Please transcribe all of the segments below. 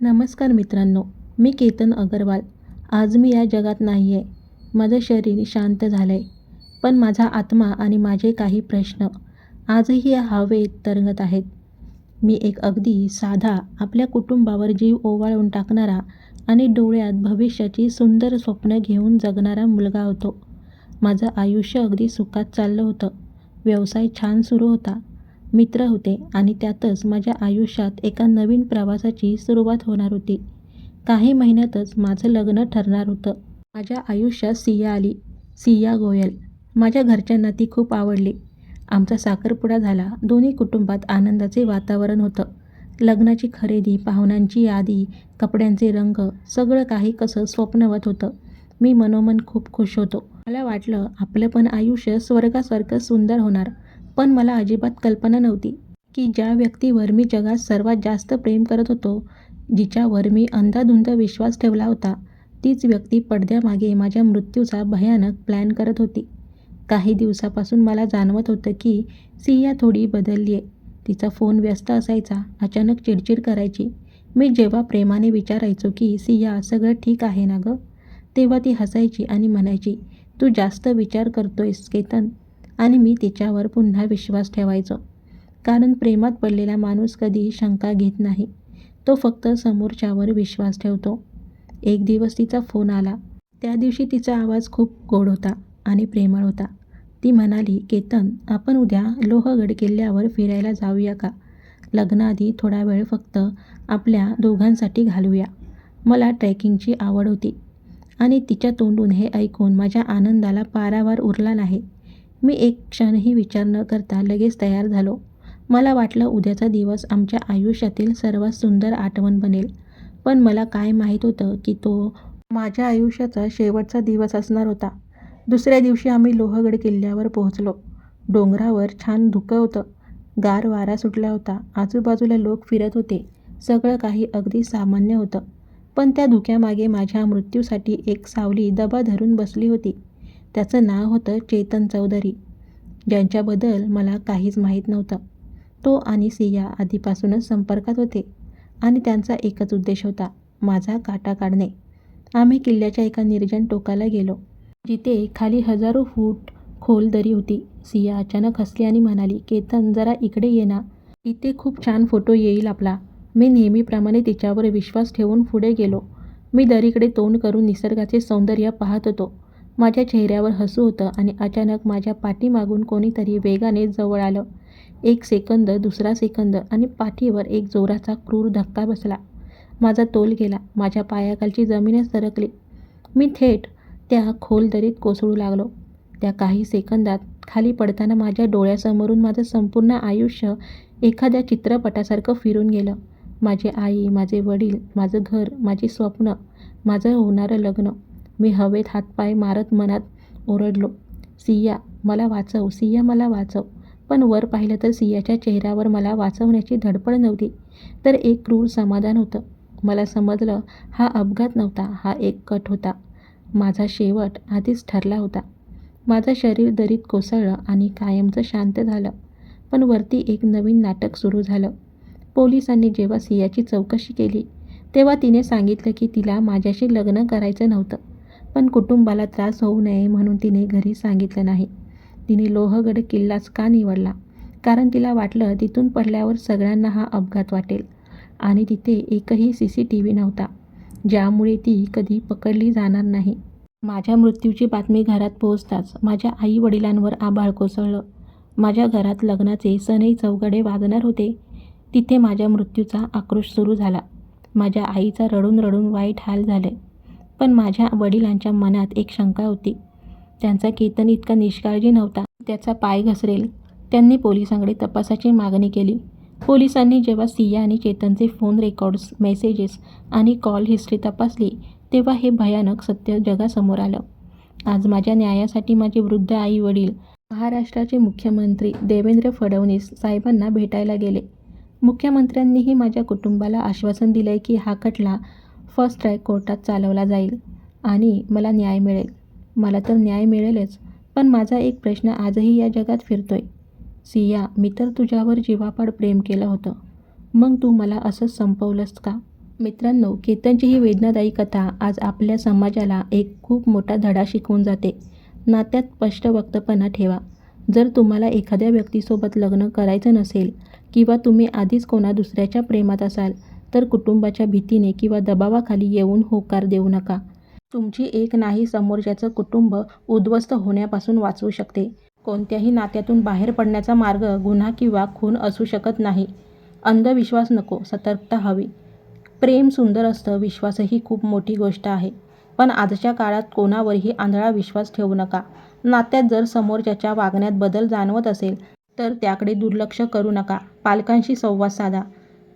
नमस्कार मित्रांनो, मी केतन अगरवाल. आज मी या जगात नाही आहे. माझं शरीर शांत झालं आहे, पण माझा आत्मा आणि माझे काही प्रश्न आजही या हवेत तरंगत आहेत. मी एक अगदी साधा, आपल्या कुटुंबावर जीव ओवाळून टाकणारा आणि डोळ्यात भविष्याची सुंदर स्वप्न घेऊन जगणारा मुलगा होतो. माझं आयुष्य अगदी सुखात चाललं होतं. व्यवसाय छान सुरू होता. मित्र होते आणि त्यातच माझ्या आयुष्यात एका नवीन प्रवासाची सुरुवात होणार होती. काही महिन्यातच माझं लग्न ठरणार होतं. माझ्या आयुष्यात सिया आली. सिया गोयल. माझ्या घरच्यांना ती खूप आवडली. आमचा साखरपुडा झाला. दोन्ही कुटुंबात आनंदाचे वातावरण होतं. लग्नाची खरेदी, पाहुण्यांची यादी, कपड्यांचे रंग, सगळं काही कसं स्वप्नवत होतं. मी मनोमन खूप खुश होतो. मला वाटलं आपलं पण आयुष्य स्वर्गासारखं सुंदर होणार. पण मला अजिबात कल्पना नव्हती की ज्या व्यक्तीवर मी जगात सर्वात जास्त प्रेम करत होतो, जिच्यावर मी अंधाधुंद विश्वास ठेवला होता, तीच व्यक्ती पडद्यामागे माझ्या मृत्यूचा भयानक प्लॅन करत होती. काही दिवसापासून मला जाणवत होतं की सिया थोडी बदलली आहे. तिचा फोन व्यस्त असायचा, अचानक चिडचिड करायची. मी जेव्हा प्रेमाने विचारायचो की सिया सगळं ठीक आहे ना गं, तेव्हा ती हसायची आणि म्हणायची, तू जास्त विचार करतोयस केतन. आणि मी तिच्यावर पुन्हा विश्वास ठेवायचो. कारण प्रेमात पडलेला माणूस कधी शंका घेत नाही. तो फक्त समोरच्यावर विश्वास ठेवतो. एक दिवस तिचा फोन आला. त्या दिवशी तिचा आवाज खूप गोड होता आणि प्रेमळ होता. ती म्हणाली, केतन, आपण उद्या लोहगड किल्ल्यावर फिरायला जाऊया का? लग्नाआधी थोडा वेळ फक्त आपल्या दोघांसाठी घालवूया. मला ट्रेकिंगची आवड होती आणि तिच्या तोंडून हे ऐकून माझ्या आनंदाला पारावार उरला नाही. मी एक क्षणही विचार न करता लगेच तयार झालो. मला वाटलं उद्याचा दिवस आमच्या आयुष्यातील सर्वात सुंदर आठवण बनेल. पण मला काय माहीत होतं की तो माझ्या आयुष्याचा शेवटचा दिवस असणार होता. दुसऱ्या दिवशी आम्ही लोहगड किल्ल्यावर पोहोचलो. डोंगरावर छान धुकं होतं. गार वारा सुटला होता. आजूबाजूला लोक फिरत होते. सगळं काही अगदी सामान्य होतं. पण त्या धुक्यामागे माझ्या मृत्यूसाठी एक सावली दबा धरून बसली होती. त्याचं नाव होतं चेतन चौधरी, ज्यांच्याबद्दल मला काहीच माहीत नव्हतं. तो आणि सिया आधीपासूनच संपर्कात होते आणि त्यांचा एकच उद्देश होता, माझा काटा काढणे. आम्ही किल्ल्याच्या एका निर्जन टोकाला गेलो, जिथे खाली हजारो फूट खोल दरी होती. सिया अचानक हसली आणि म्हणाली, केतन, जरा इकडे ये ना. इथे खूप छान फोटो येईल आपला. मी नेहमीप्रमाणे तिच्यावर विश्वास ठेवून पुढे गेलो. मी दरीकडे तोंड करून निसर्गाचे सौंदर्य पाहत होतो. माझ्या चेहऱ्यावर हसू होतं आणि अचानक माझ्या पाठीमागून कोणीतरी वेगाने जवळ आलं. एक सेकंद, दुसरा सेकंद आणि पाठीवर एक जोराचा क्रूर धक्का बसला. माझा तोल गेला. माझ्या पायाखालची जमीनच सरकली. मी थेट त्या खोल दरीत कोसळू लागलो. त्या काही सेकंदात खाली पडताना माझ्या डोळ्यासमोरून माझं संपूर्ण आयुष्य एखाद्या चित्रपटासारखं फिरून गेलं. माझी आई, माझे वडील, माझं घर, माझी स्वप्न, माझं होणारं लग्न. मी हवेत हातपाय मारत मनात ओरडलो, सिया, मला वाचव, सिया, मला वाचव. पण वर पाहिलं तर सियाच्या चेहऱ्यावर मला वाचवण्याची धडपड नव्हती, तर एक क्रूर समाधान होतं. मला समजलं, हा अपघात नव्हता, हा एक कट होता. माझा शेवट आधीच ठरला होता. माझं शरीर दरीत कोसळलं आणि कायमचं शांत झालं. पण वरती एक नवीन नाटक सुरू झालं. पोलिसांनी जेव्हा सियाची चौकशी केली, तेव्हा तिने सांगितलं की तिला माझ्याशी लग्न करायचं नव्हतं. पण कुटुंबाला त्रास होऊ नये म्हणून तिने घरी सांगितलं नाही. तिने लोहगड किल्लाच का निवडला? कारण तिला वाटलं तिथून पडल्यावर सगळ्यांना हा अपघात वाटेल आणि तिथे एकही CCTV नव्हता, ज्यामुळे ती कधी पकडली जाणार नाही. माझ्या मृत्यूची बातमी घरात पोहोचताच माझ्या आई वडिलांवर आभाळ कोसळलं. माझ्या घरात लग्नाचे सनई चौघडे वाजणार होते. तिथे माझ्या मृत्यूचा आक्रोश सुरू झाला. माझ्या आईचा रडून रडून वाईट हाल झाले. पण माझ्या वडिलांच्या मनात एक शंका होती. त्यांचा केतन इतका निष्काळजी नव्हता, त्याचा पाय घसरेल. त्यांनी पोलिसांकडे तपासाची मागणी केली. पोलिसांनी जेव्हा सिया आणि चेतनचे फोन रेकॉर्ड्स, मेसेजेस आणि कॉल हिस्ट्री तपासली, तेव्हा हे भयानक सत्य जगासमोर आलं. आज माझ्या न्यायासाठी माझे वृद्ध आई वडील महाराष्ट्राचे मुख्यमंत्री देवेंद्र फडणवीस साहेबांना भेटायला गेले. मुख्यमंत्र्यांनीही माझ्या कुटुंबाला आश्वासन दिलंय की हा खटला फर्स्ट ट्रॅक कोर्टात चालवला जाईल आणि मला न्याय मिळेल. मला तर न्याय मिळेलच, पण माझा एक प्रश्न आजही या जगात फिरतोय. सिया, मी तर तुझ्यावर जीवापाड प्रेम केलं होतं. मग तू मला असंच संपवलंस का? मित्रांनो, केतनची ही वेदनादायी कथा आज आपल्या समाजाला एक खूप मोठा धडा शिकवून जाते. नात्यात स्पष्ट वक्तपणा ठेवा. जर तुम्हाला एखाद्या व्यक्तीसोबत लग्न करायचं नसेल किंवा तुम्ही आधीच कोणा दुसऱ्याच्या प्रेमात असाल, तर कुटुंबाच्या भीतीने किंवा दबावाखाली येऊन होकार देऊ नका. तुमची एक नाही समोरच्याचं कुटुंब उद्ध्वस्त होण्यापासून वाचवू शकते. कोणत्याही नात्यातून बाहेर पडण्याचा मार्ग गुन्हा किंवा खून असू शकत नाही. अंधविश्वास नको, सतर्कता हवी. प्रेम सुंदर असतं, विश्वासही खूप मोठी गोष्ट आहे. पण आजच्या काळात कोणावरही आंधळा विश्वास ठेवू नका. नात्यात जर समोरच्याच्या वागण्यात बदल जाणवत असेल, तर त्याकडे दुर्लक्ष करू नका. पालकांशी संवाद साधा.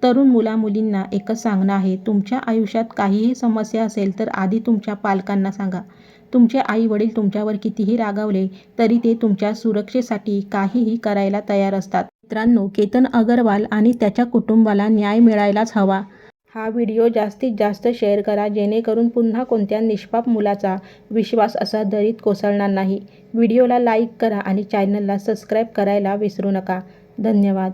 तरुण मुला-मुलींना एकच सांगणं आहे, तुमच्या आयुष्यात काहीही समस्या असेल तर आधी तुमच्या पालकांना सांगा. तुमचे आई-वडील तुमच्यावर कितीही रागावले, तरी ते तुमच्या सुरक्षेसाठी काहीही करायला तयार असतात. मित्रांनो, केतन अगरवाल आणि त्याच्या कुटुंबाला न्याय मिळायलाच हवा. हा व्हिडिओ जास्तीत जास्त शेअर करा, जेणेकरून पुन्हा कोणत्या निष्पाप मुलाचा विश्वास असा दरीत कोसळणार नाही. व्हिडिओला लाईक करा आणि चॅनलला सबस्क्राईब करायला विसरू नका. धन्यवाद.